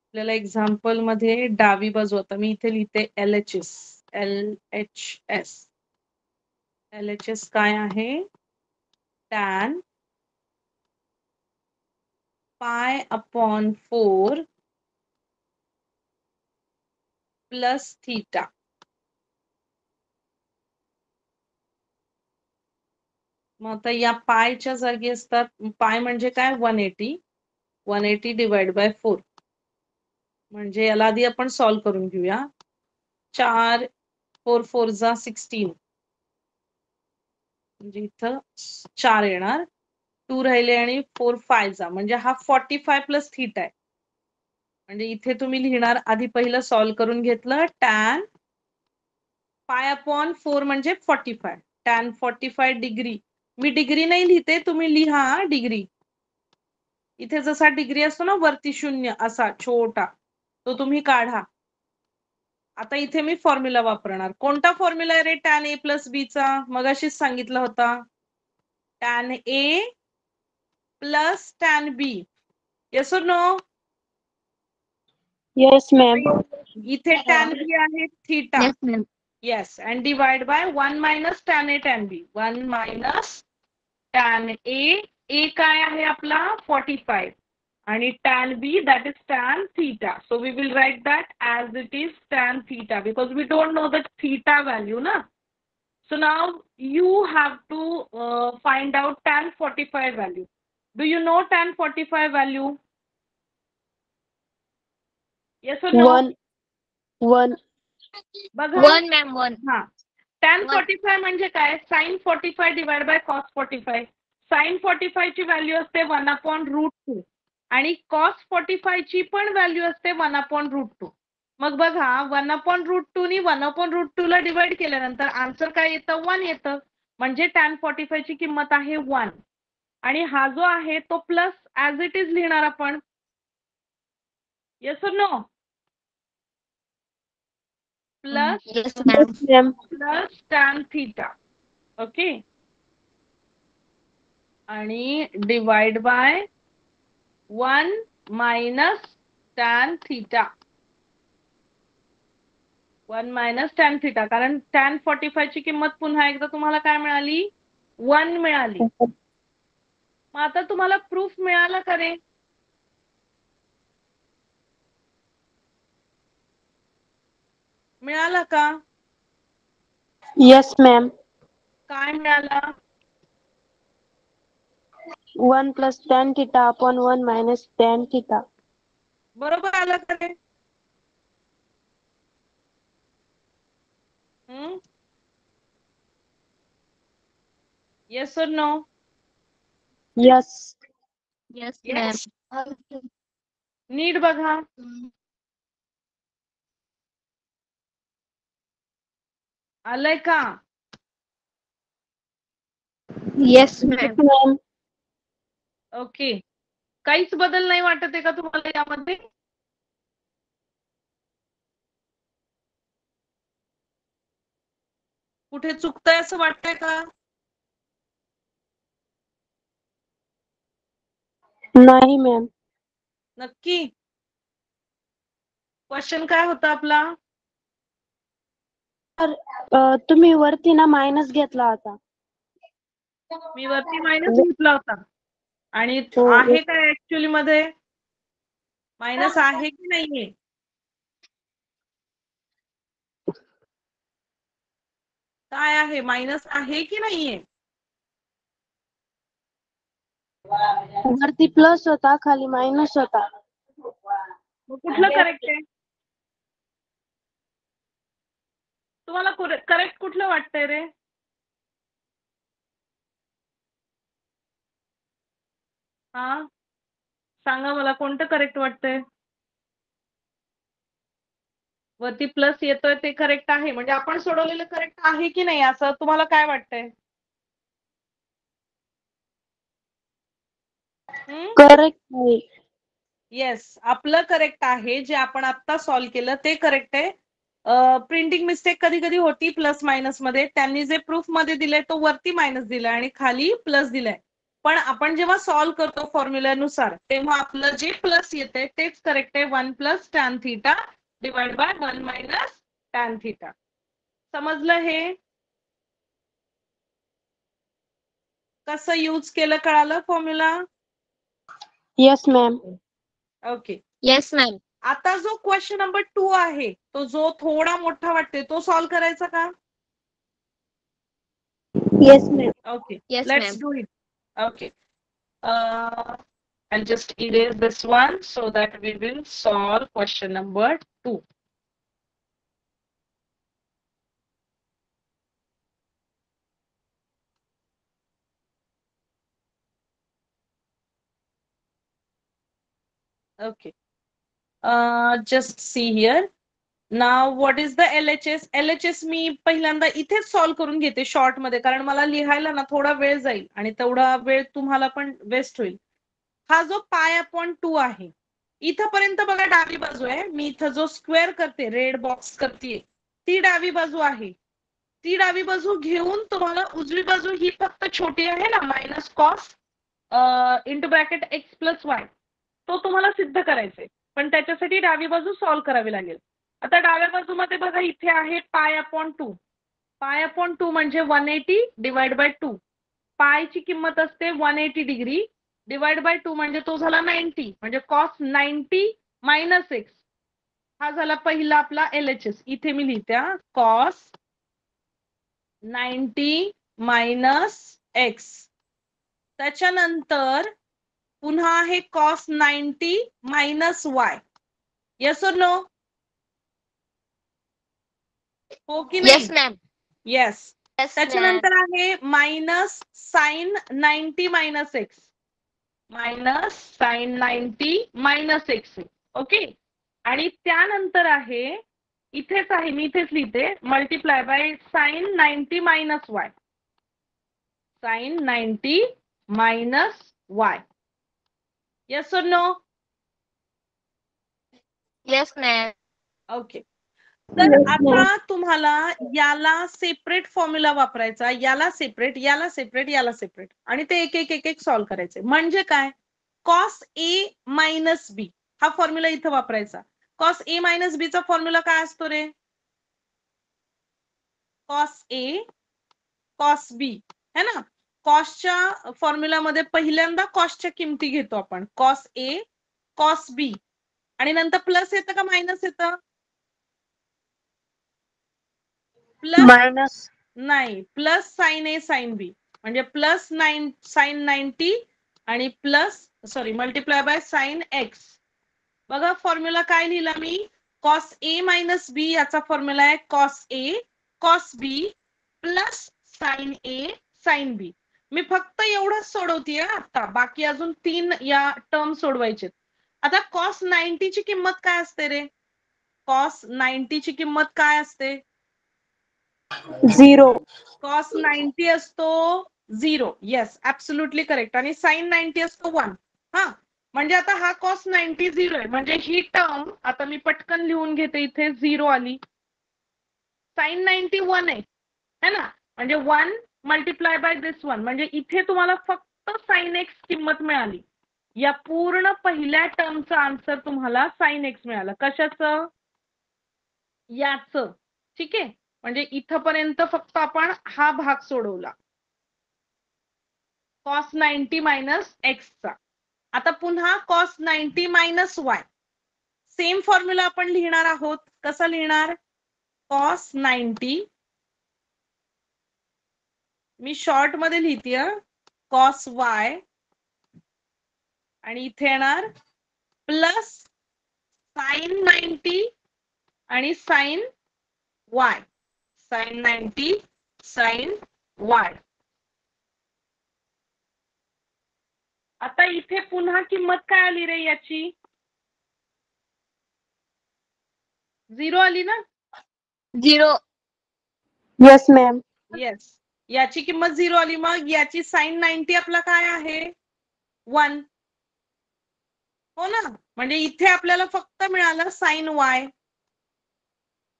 A: आपल्याला एक्झाम्पल मध्ये डावी बाजू, आता मी इथे लिहिते LHS. LHS काय आहे? tan pi upon 4 plus theta. मग आता या पायच्या जागी असतात, पाय म्हणजे काय? 180 डिवाइड बाय 4. म्हणजे याला आधी आपण सॉल्व करून घेऊया. 4 4 4 जा 16, म्हणजे इथं 4 येणार, 2 राहिले आणि 4 5 जा, म्हणजे हा 45 प्लस थीटा आहे. म्हणजे इथे तुम्ही लिहिणार, आधी पहिलं सॉल्व करून घेतलं, tan पाय अपॉन 4 म्हणजे 45, tan 45 डिग्री. मी डिग्री नाही लिहिते, तुम्ही लिहा डिग्री. इथे जसा डिग्री असतो ना वरती 0 असा छोटा, तो तुम्ही काढा. आता इथे मी फॉर्म्युला वापरणार. कोणता फॉर्म्युला आहे रे tan A प्लस B चा? मगाशीच सांगितला होता, tan A plus tan B. Yes or no?
D: Yes, ma'am.
A: इथे tan B आहे theta.
C: Yes, ma'am.
A: Yes, and divide by 1 minus tan A tan B. 1 minus tan A. A काय आहे आपला? 45. आणि tan B, that is tan theta. So we will write that as it is tan theta, because we don't know the theta value, na? So now you have to find out tan 45 value. Do you know tan 45 value? Yes or no?
D: 1.
A: बघा.
C: 1, ma'am, 1.
A: हा, tan
C: One.
A: 45 म्हणजे काय? sin 45 divide by cos 45. sin 45 ची व्हॅल्यू असते 1/√2 आणि cos 45 ची पण व्हॅल्यू असते 1/√2. मग बघा, 1/√2 नी 1/√2 ला डिवाइड केल्यानंतर आन्सर काय येतं? 1 येतं. म्हणजे tan 45 ची किंमत आहे 1. आणि हा जो आहे तो प्लस ऍज इट इज लिहिणार आपण. Yes or no? Plus
C: Yes, ma'am.
D: Yes, ma'am.
A: Plus tan theta. Okay. आणि divide by 1 minus tan theta. 1 minus tan theta, कारण tan 45 ची किंमत पुन्हा एकदा तुम्हाला काय मिळाली? 1 मिळाली. मग आता तुम्हाला प्रूफ मिळाला का रे? मिळाला का?
D: Yes, ma'am.
A: काय मिळाला?
D: 1 plus tan theta upon 1 minus tan theta.
A: बरोबर आलं का रे? Yes or no?
D: Yes.
C: Yes, ma'am.
A: Yes. नीट बघा. आलंय का?
C: Yes,
D: Yes,
C: ma'am.
D: ma'am.
A: Okay. काहीच बदल नाही वाटत आहे का तुम्हाला यामध्ये? कुठे चुकतंय असं वाटतंय का?
D: नाही मॅम.
A: नक्की? क्वेश्चन काय होता आपला?
D: तुम्ही वरती ना मायनस घेतला होता.
A: मी वरती मायनस घेतला होता. आणि
D: हो.
A: आहे काय ऍक्च्युअली मध्ये? मायनस आहे की नाहीये? काय आहे? मायनस आहे की नाहीये?
D: वरती प्लस होता, खाली मायनस होता.
A: मग कुठलं करेक्ट आहे? तुम्हाला करेक्ट कुठलं वाटतंय रे? हा, सांगा मला कोणतं करेक्ट वाटतंय? वरती प्लस येतोय ते करेक्ट आहे, म्हणजे आपण सोडवलेलं करेक्ट आहे की नाही असं तुम्हाला काय वाटतंय?
D: करेक्ट आहे.
A: येस, आपलं करेक्ट आहे. जे आपण आता सॉल्व केलं ते करेक्ट आहे. प्रिंटिंग मिस्टेक कधी कधी होती प्लस मायनस मध्ये. त्यांनी जे प्रूफ मध्ये दिलंय तो वरती मायनस दिलाय आणि खाली प्लस दिलाय. पण आपण जेव्हा सॉल्व्ह करतो फॉर्म्युल्यानुसार तेव्हा आपलं जे प्लस येते तेच करेक्ट आहे. 1 plus tan theta divide by 1 minus tan theta. समजलं हे? कसं यूज केलं कळालं formula?
D: Yes, ma'am.
A: Okay.
C: Yes, ma'am.
A: आता जो क्वेश्चन नंबर 2 आहे तो जो थोडा मोठा वाटते तो सॉल्व्ह करायचा का?
D: Yes, ma'am.
A: Okay,
C: Yes,
A: let's
C: ma'am.
A: do it. Okay. I'll just erase this one so that we will solve question number 2. Okay. Just see here. Now what is the LHS? LHS मी पहिल्यांदा इथेच सॉल्व्ह करून घेते शॉर्ट मध्ये, कारण मला लिहायला ना थोडा वेळ जाईल आणि तेवढा वेळ तुम्हाला पण वेस्ट होईल. हा जो पाय अपॉन 2 आहे इथपर्यंत बघा डावी बाजू आहे. मी इथं जो स्क्वेअर करते रेड बॉक्स करते ती डावी बाजू आहे. ती डावी बाजू घेऊन तुम्हाला उजवी बाजू ही फक्त छोटी आहे ना minus cos into bracket X plus Y तो तुम्हाला सिद्ध करायचंय. पण त्याच्यासाठी डावी बाजू सॉल्व्ह करावी लागेल. आता डाव्या बाजूमध्ये बघा इथे आहे पाय अपॉन 2. पाय अपॉन 2 म्हणजे 180 डिवाइड बाय 2. पायची किंमत असते 180 डिग्री डिवाइड बाय 2 म्हणजे तो झाला 90 म्हणजे कॉस 90 मायनस एक्स. हा झाला पहिला आपला LHS. इथे मी लिहिते कॉस 90 मायनस एक्स. त्याच्यानंतर पुन्हा आहे cos 90 minus y. Yes or no? हो की नाही?
C: Yes, ma'am.
A: Yes.
C: Yes, ma'am.
A: त्याच्यानंतर आहे minus sine 90 minus x. Minus sine 90 minus x. Okay. आणि त्यानंतर आहे इथेच आहे मी इथेच लिहिते multiply by sine 90 minus y. Sine 90 minus y. Yes or no?
C: Yes, ma'am.
A: Okay. तर आता तुम्हाला याला सेपरेट फॉर्म्युला वापरायचा, याला सेपरेट, याला सेपरेट, याला सेपरेट आणि ते एक एक एक एक सॉल्व्ह करायचे. म्हणजे काय? कॉस ए मायनस बी हा फॉर्म्युला इथं वापरायचा. कॉस ए मायनस बी चा फॉर्म्युला काय असतो रे? कॉस ए कॉस बी है ना. कॉसच्या फॉर्म्युलामध्ये पहिल्यांदा कॉसच्या किमती घेतो आपण. कॉस ए कॉस बी आणि नंतर प्लस येतं का मायनस येतं? Plus
D: Minus.
A: नाही, प्लस साइन ए साइन बी म्हणजे प्लस साइन 90 आणि plus sorry multiply by sine x. बघा फॉर्म्युला काय लिहिला मी? कॉस ए मायनस बी याचा फॉर्म्युला आहे cos A cos B plus sign A sine बी. मी फक्त एवढंच सोडवतीये आता, बाकी अजून 3 या टर्म सोडवायचे. आता कॉस 90 ची किंमत काय असते रे? कॉस 90 ची किंमत काय असते?
D: 0.
A: कॉस 90 असतो 0. Yes, absolutely correct. आणि साइन 90 असतो 1. हा म्हणजे आता हा कॉस 90 0 आहे म्हणजे ही टर्म आता मी पटकन लिहून घेते इथे 0 आली. साइन 90 1 आहे है ना. म्हणजे 1 मल्टिप्लाय बाय दिस 1 म्हणजे इथे तुम्हाला फक्त साइन एक्स किंमत मिळाली. या पूर्ण पहिल्या टर्मचा आन्सर तुम्हाला साइन एक्स मिळाला. कशाचं? याचं. ठीक आहे. म्हणजे इथपर्यंत फक्त आपण हा भाग सोडवला कॉस 90 मायनस एक्सचा. आता पुन्हा cos 90 minus Y same formula आपण लिहिणार आहोत. कसा लिहिणार? कॉस 90 मी शॉर्ट मध्ये लिहिते कॉस वाय आणि इथे येणार प्लस साइन 90 आणि sine y. Sine 90 sine y. आता इथे पुन्हा किंमत काय आली रे याची? 0 आली ना.
C: 0.
D: Yes, ma'am.
A: येस, याची किंमत 0 आली. मग याची साइन 90 आपला काय आहे? 1. हो ना. म्हणजे इथे आपल्याला फक्त मिळालं साइन वाय.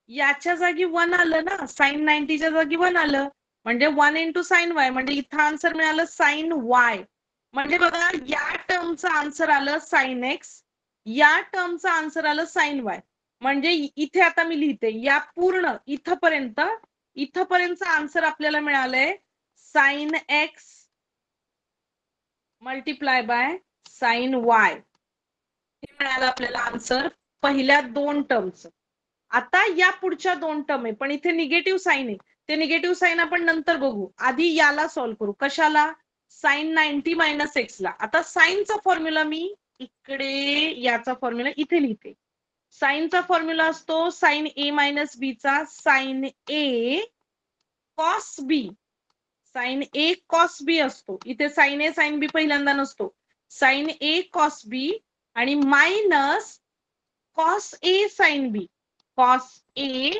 A: याच्या जागी 1 आलं ना. साइन 90 च्या जागी 1 आलं म्हणजे 1 इंटू साइन वाय म्हणजे इथं आन्सर मिळालं साइन वाय. म्हणजे बघा या टर्मचं आन्सर आलं साइन एक्स, या टर्मचं आन्सर आलं साइन वाय. म्हणजे इथे आता मी लिहिते या पूर्ण इथपर्यंतचं आन्सर आपल्याला मिळालंय sine x multiply by sign Y. हे मिळालं आपल्याला आन्सर पहिल्या 2 टर्मचं. आता या पुढच्या 2 टर्म आहे पण इथे निगेटिव्ह साइन आहे. ते निगेटिव्ह साइन आपण नंतर बघू. आधी याला सॉल्व्ह करू. कशाला? साइन 90 मायनस एक्स ला. आता साइनचा फॉर्म्युला मी इकडे याचा फॉर्म्युला इथे लिहिते. साइनचा फॉर्म्युला असतो साइन ए मायनस बी चा sign A cos B. Sign A cos बी असतो. इथे साइन ए साइन बी पहिल्यांदा नसतो. साइन ए कॉस बी आणि minus cos A sine B. Cos A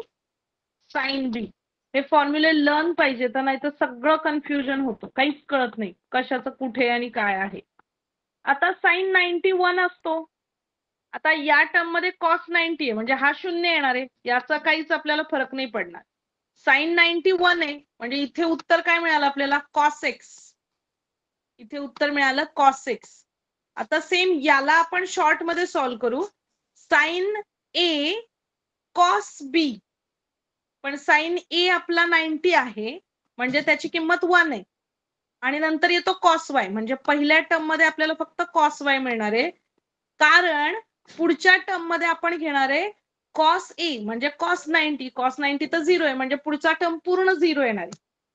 A: sine बी. हे फॉर्म्युले लर्न पाहिजे तर नाही तर सगळं कन्फ्युजन होतं. काहीच कळत नाही कशाचं कुठे आणि काय आहे. आता साइन 91 असतो. आता या टर्म मध्ये कॉस 90 आहे म्हणजे हा 0 येणार आहे. याचा काहीच आपल्याला फरक नाही पडणार. साइन 91 आहे म्हणजे इथे उत्तर काय मिळालं आपल्याला? Cos x. इथे उत्तर मिळालं कॉस एक्स. आता सेम याला आपण शॉर्ट मध्ये सॉल्व्ह करू. साइन ए कॉस बी. पण साइन ए आपला 90 आहे म्हणजे त्याची किंमत 1 आहे आणि नंतर येतो कॉस वाय म्हणजे पहिल्या टर्म मध्ये आपल्याला फक्त कॉस वाय मिळणार आहे. कारण पुढच्या टर्म मध्ये आपण घेणार आहे कॉस ए म्हणजे कॉस 90. कॉस 90 तर 0 आहे म्हणजे पुढचा टर्म पूर्ण 0 येणार आहे.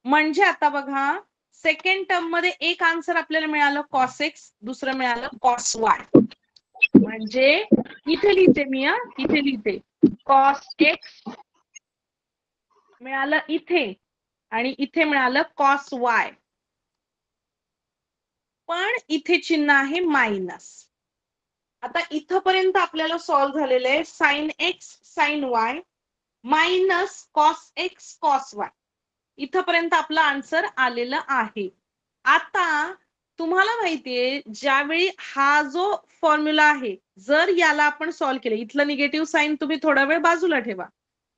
A: म्हणजे आता बघा सेकंड टर्म मध्ये एक आन्सर आपल्याला मिळालं कॉस एक्स, दुसरं मिळालं कॉस वाय. म्हणजे इथे लिहिते मी इथे लिहिते कॉस एक्स मिळालं इथे आणि इथे मिळालं कॉस वाय. पण इथे चिन्ह आहे मायनस. आता इथपर्यंत आपल्याला सॉल्व्ह झालेलं आहे sine x sine y minus cos x cos y. इथपर्यंत आपला आन्सर आलेला आहे. आता तुम्हाला माहितीये ज्यावेळी हा जो फॉर्म्युला आहे जर याला आपण सॉल्व्ह केलं, इथलं निगेटिव्ह साइन तुम्ही थोडा वेळ बाजूला ठेवा.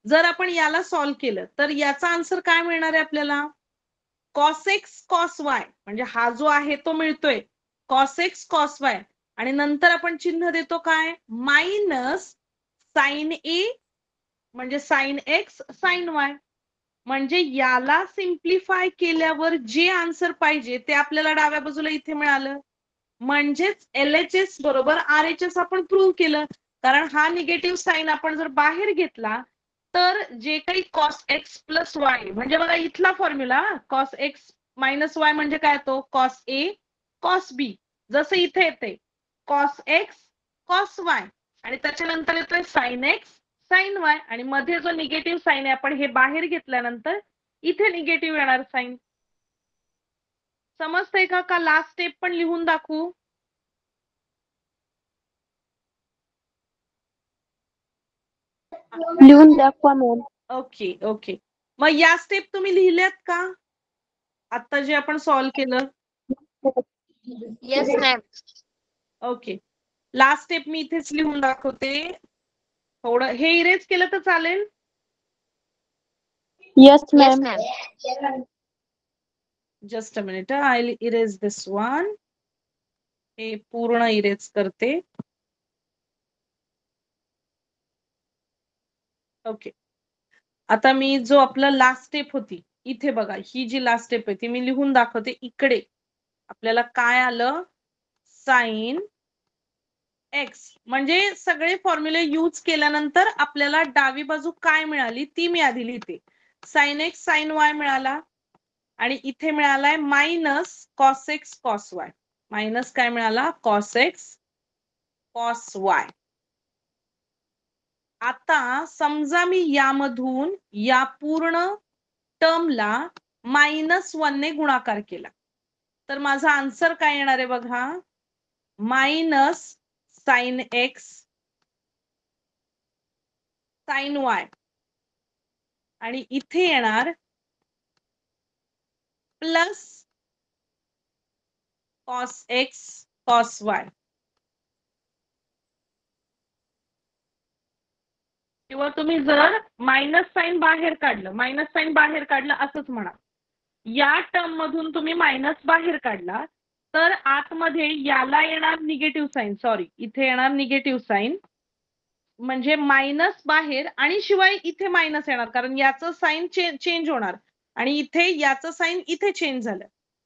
A: जर आपण याला सॉल्व्ह केलं तर याचा आन्सर काय मिळणार आहे आपल्याला? कॉस एक्स कॉस वाय म्हणजे हा जो आहे तो मिळतोय कॉस एक्स कॉस वाय आणि नंतर आपण चिन्ह देतो काय? मायनस साइन ए म्हणजे साइन एक्स साइन वाय. म्हणजे याला सिम्प्लिफाय केल्यावर जे आन्सर पाहिजे ते आपल्याला डाव्या बाजूला इथे मिळालं. म्हणजेच LHS बरोबर RHS आपण प्रूव्ह केलं. कारण हा निगेटिव्ह साइन आपण जर बाहेर घेतला तर जे काही कॉस एक्स प्लस वाय म्हणजे बघा इथला formula cos x minus Y म्हणजे काय तो कॉस ए कॉस बी. जसं इथे येते कॉस एक्स कॉस वाय आणि त्याच्यानंतर येतोय साइन एक्स साइन वाय आणि मध्ये जो निगेटिव्ह साइन आहे आपण हे बाहेर घेतल्यानंतर इथे निगेटिव्ह येणार साइन. समजतंय का लास्ट स्टेप पण लिहून दाखवू?
D: लिहून दाखवा मॅम.
A: Okay okay. मग या स्टेप तुम्ही लिहिल्यात का आता जे आपण सॉल्व्ह केलं?
C: Yes, ma'am.
A: Okay. Last step मी इथेच लिहून दाखवते. थोडं हे इरेज केलं तर चालेल?
D: Yes,
C: Yes,
D: ma'am.
C: ma'am.
A: Just a minute. I will erase this one. हे पूर्ण इरेज करते. ओके. आता मी जो आपला लास्ट स्टेप होती इथे बघा ही जी लास्ट स्टेप आहे ती मी लिहून दाखवते. इकडे आपल्याला काय आलं? साइन एक्स म्हणजे सगळे फॉर्म्युले यूज केल्यानंतर आपल्याला डावी बाजू काय मिळाली ती मी आधी लिहिते. साइन एक्स साइन वाय मिळाला आणि इथे मिळालाय minus cos x cos y. Minus काय मिळाला? Cos x cos Y. आता समजा मी यामधून या पूर्ण टर्मला -1 ने गुणाकार केला तर माझा आन्सर काय येणार आहे बघा? Minus sine x sine y आणि इथे येणार plus cos x cos y. किंवा तुम्ही जर मायनस साइन बाहेर काढलं असंच म्हणा. या टर्म मधून तुम्ही मायनस बाहेर काढला तर आतमध्ये याला येणार निगेटिव्ह साईन, सॉरी इथे येणार निगेटिव्ह साईन, म्हणजे मायनस बाहेर आणि शिवाय इथे मायनस येणार कारण याचं साईन चेंज होणार आणि इथे याचं साईन इथे चेंज झालं.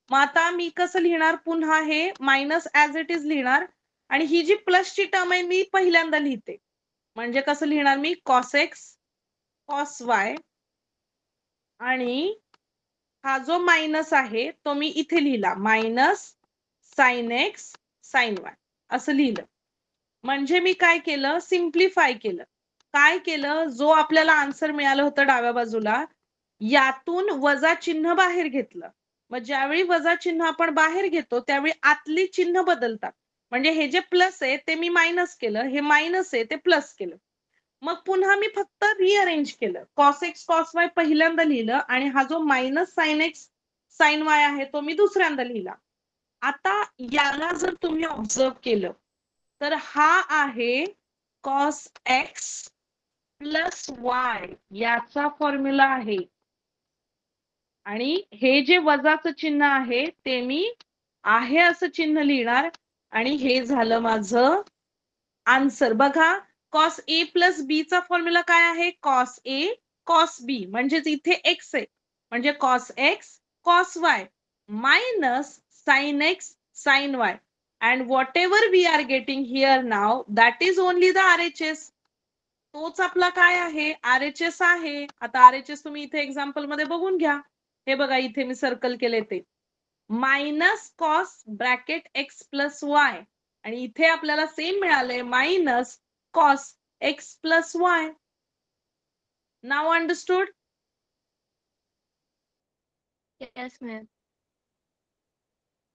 A: मग आता मी कसं लिहिणार, पुन्हा हे मायनस ऍज इट इज लिहिणार आणि ही जी प्लसची टर्म आहे मी पहिल्यांदा लिहिते. म्हणजे कसं लिहिणार मी, कॉस एक्स कॉस वाय आणि हा जो मायनस आहे तो मी इथे लिहिला, minus sine x sine y असं लिहिलं. म्हणजे मी काय केलं, सिम्प्लिफाय केलं. काय केलं, जो आपल्याला आन्सर मिळालं होतं डाव्या बाजूला यातून वजा चिन्ह बाहेर घेतलं. मग ज्यावेळी वजा चिन्ह आपण बाहेर घेतो त्यावेळी आतली चिन्ह बदलतात. म्हणजे हे जे प्लस आहे ते मी मायनस केलं, हे मायनस आहे ते प्लस केलं. मग पुन्हा मी फक्त रिअरेंज केलं, कॉस एक्स कॉस वाय पहिल्यांदा लिहिलं आणि हा जो minus sine x sine y आहे तो मी दुसऱ्यांदा लिहिला. आता याला जर तुम्ही ऑब्झर्व केलं तर हा आहे कॉस एक्स प्लस वाय याचा फॉर्म्युला आहे आणि हे जे वजाचं चिन्ह आहे ते मी आहे असं चिन्ह लिहिणार आणि हे झालं माझं आन्सर. बघा, कॉस ए प्लस बी चा फॉर्म्युला काय आहे, कॉस ए कॉस बी, म्हणजेच इथे एक्स आहे म्हणजे cos x cos y minus sine x sine y and whatever we are getting here now that is only the RHS. तोच आपला काय आहे, RHS आहे. आता RHS तुम्ही इथे एक्झाम्पल मध्ये बघून घ्या. हे बघा इथे मी सर्कल केले ते minus cos bracket X plus Y आणि इथे आपल्याला सेम मिळाले minus cos X plus Y. नाव अंडरस्टूड?
C: Yes, ma'am.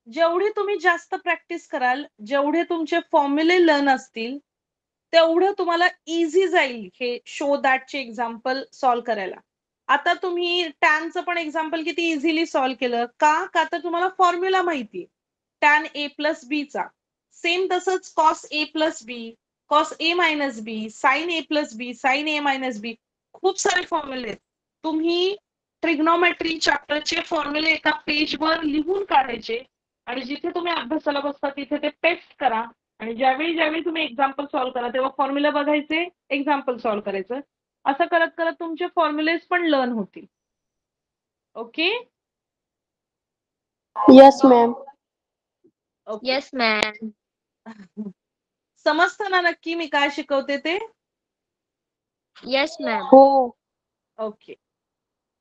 A: जेवढी तुम्ही जास्त प्रॅक्टिस कराल, जेवढे तुमचे फॉर्म्युले लर्न असतील तेवढं तुम्हाला इझी जाईल हे शो दॅटचे एक्झाम्पल सॉल्व्ह करायला. आता तुम्ही टॅनचं पण एक्झाम्पल किती इझिली सॉल्व्ह केलं का तर तुम्हाला फॉर्म्युला माहिती टॅन ए प्लस बी चा. सेम तसंच cos A plus B, cos A minus B, sign A plus B, sign A minus बी, खूप सारे फॉर्म्युले आहेत. तुम्ही ट्रिग्नोमेट्री चॅप्टरचे फॉर्म्युले एका पेजवर लिहून काढायचे आणि जिथे तुम्ही अभ्यासाला बसता तिथे ते पेस्ट करा आणि ज्यावेळी तुम्ही एक्झाम्पल सॉल्व्ह करा तेव्हा फॉर्म्युला बघायचे, एक्झाम्पल सॉल्व्ह करायचं. असं करत करत तुमचे फॉर्म्युलेज पण लर्न होतील. Okay
D: Yes, ma'am.
A: Okay.
C: Yes, ma'am.
A: समजतं ना नक्की मी काय शिकवते ते?
C: Yes, ma'am.
D: हो.
A: ओके.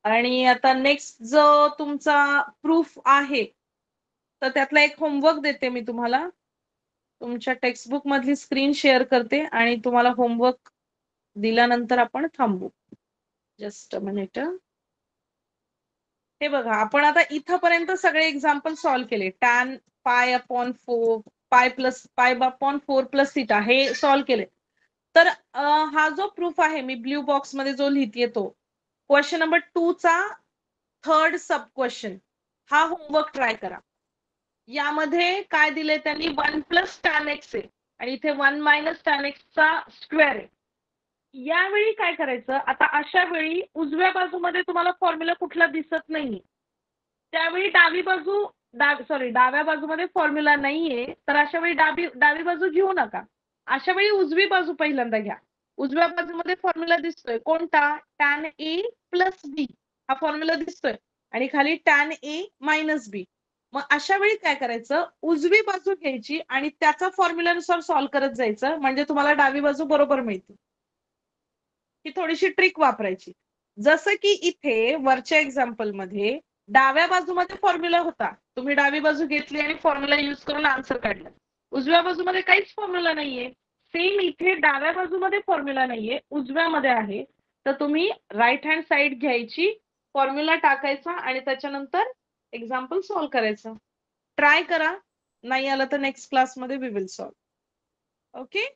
A: आणि आता नेक्स्ट जो तुमचा प्रूफ आहे तर त्यातला एक होमवर्क देते मी तुम्हाला. तुमच्या टेक्स्टबुक मधली स्क्रीन शेअर करते आणि तुम्हाला होमवर्क दिल्यानंतर आपण थांबू. Just a minute. हे बघा, आपण आता इथपर्यंत सगळे एक्झाम्पल सॉल्व्ह केले. टॅन पाय अपॉन 4 पाय प्लस पाय अपॉन 4 प्लस थिटा हे सॉल्व्ह केले. तर हा जो प्रूफ आहे मी ब्ल्यू बॉक्स मध्ये जो लिहितेय तो क्वेश्चन नंबर 2 चा थर्ड सब क्वेश्चन हा होमवर्क ट्राय करा. यामध्ये काय दिले त्यांनी 1 प्लस टॅन एक्स आहे आणि इथे 1 मायनस टॅन एक्स चा स्क्वेअर आहे. यावेळी काय करायचं, आता अशा वेळी उजव्या बाजूमध्ये तुम्हाला फॉर्म्युला कुठला दिसत नाही त्यावेळी डाव्या बाजूमध्ये फॉर्म्युला नाहीये तर अशा वेळी डावी बाजू घेऊ नका. अशा वेळी उजवी बाजू पहिल्यांदा घ्या. उजव्या बाजूमध्ये फॉर्म्युला दिसतोय कोणता, टॅन ए प्लस बी हा फॉर्म्युला दिसतोय आणि खाली टॅन ए मायनस बी. मग अशा वेळी काय करायचं, उजवी बाजू घ्यायची आणि त्याचा फॉर्म्युलानुसार सॉल्व्ह करत जायचं म्हणजे तुम्हाला डावी बाजू बरोबर मिळते. ही थोडीशी ट्रिक वापरायची. जसं की इथे वरच्या एक्झाम्पल मध्ये डाव्या बाजूमध्ये फॉर्म्युला होता, तुम्ही डावी बाजू घेतली आणि फॉर्म्युला युज करून आन्सर काढला. उजव्या बाजूमध्ये काहीच फॉर्म्युला नाहीये. सेम इथे डाव्या बाजूमध्ये फॉर्म्युला नाहीये, उजव्यामध्ये आहे. तर तुम्ही राईट हँड साइड घ्यायची, फॉर्म्युला टाकायचा आणि त्याच्यानंतर एक्झाम्पल सॉल्व्ह करायचं. ट्राय करा, नाही आलं तर नेक्स्ट क्लासमध्ये we will solve. Okay.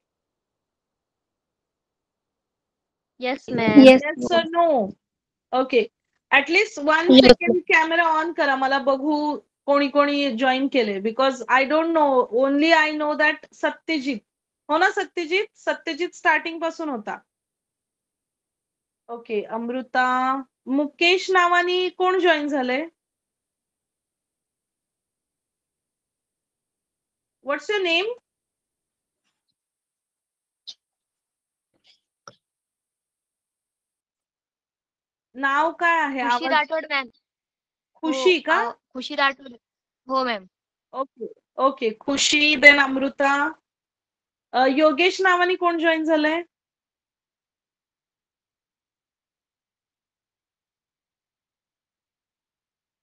C: Yes, ma'am.
D: Yes.
A: Yes or no? Okay. At least 1
D: Yes.
A: second camera on करा, मला बघू कोणी कोणी जॉईन केले. Because I don't know, only I know that Satyajit. हो ना सत्यजित? सत्यजित स्टार्टिंग पासून होता. ओके. अमृता, मुकेश नावानी कोण जॉईन झालंय? व्हॉट्स युअर नेम? नाव काय आहे?
C: खुशी
A: आवाज
C: राठोड मॅम.
A: खुशी का?
C: खुशी राठोड. हो ma'am.
A: Okay okay. Khushi, then Amrita. Yogesh नावाने कोण जॉईन झालंय?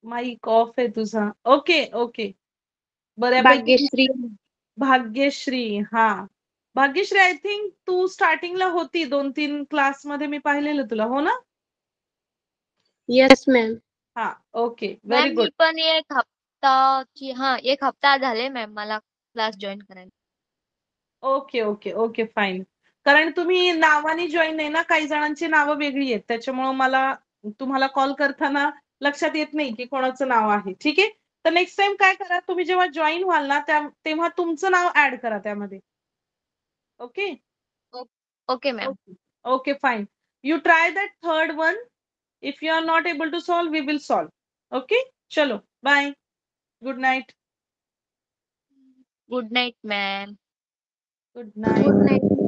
A: माईक ऑफ आहे तुझा. Okay okay. बऱ्यापैकी
D: भाग्यश्री.
A: भाग्यश्री. हा, भाग्यश्री, आय थिंक तू स्टार्टिंगला होती 2-3 क्लासमध्ये, मी पाहिलेलं तुला, हो ना?
D: Yes, ma'am.
A: हा, ओके, व्हेरी
C: मॅम
A: गुड.
C: मी पण एक हप्ता झाले मॅम मला क्लास जॉईन करायला.
A: Okay okay okay, fine. कारण तुम्ही नावाने जॉईन आहे ना, काही जणांची नावं वेगळी आहेत, त्याच्यामुळे मला तुम्हाला कॉल करताना लक्षात येत नाही की कोणाचं नाव आहे. ठीक आहे, तर नेक्स्ट टाइम काय करा, तुम्ही जेव्हा जॉईन व्हाल ना तेव्हा तुमचं नाव ऍड करा त्यामध्ये. Okay
C: okay ma'am.
A: Okay, fine. You try that third one. If you are not able to solve, we will solve. Okay, चलो, bye, good night.
C: Good night ma'am.
A: Good night.
D: Good night.